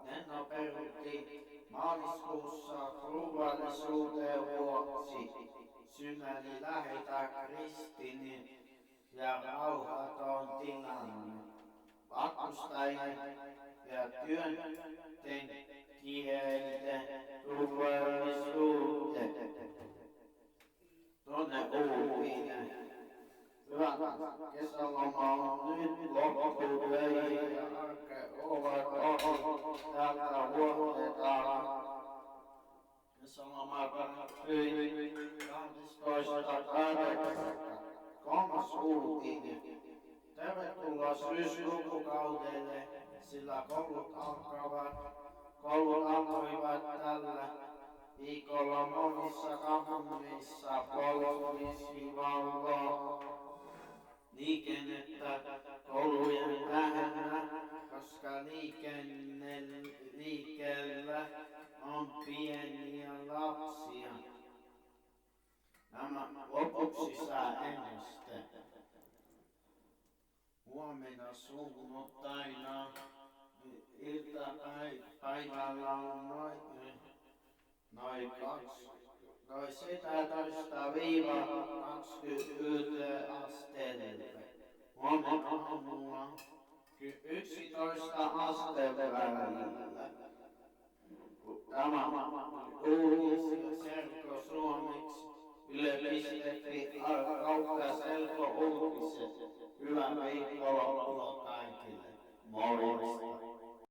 Ne nopeutti maaliskuussa turvallisuuden vuoksi synäli lähetä Kristin ja rauhaton tilanne. Matkustajien ja työntekijöiden turvallisuuteen. Tuonne Uupinen. Hyvä kesäloma on nyt loppu vei ja ovat ohi. Täältä huoletaan. Kesäloma päättyi 12.8. Kolmas uutinen. Tervetuloa syyslukukaudelle, sillä koulut alkoivat tällä viikolla monissa kaupungeissa poliisivalvoo liikennettä koulujen lähellä, koska liikkeellä on pieniä lapsia. Nämä lopuksi sääennuste. Huomenna sunnuntaina iltapäivällä on noin 17–20 asteelle. Huomenna aamulla 11 asteen välillä. Tämä uutis selko suomeksi yle.fi kautta selko uutiset. Hyvää viikkoa kaikille. Morjesta.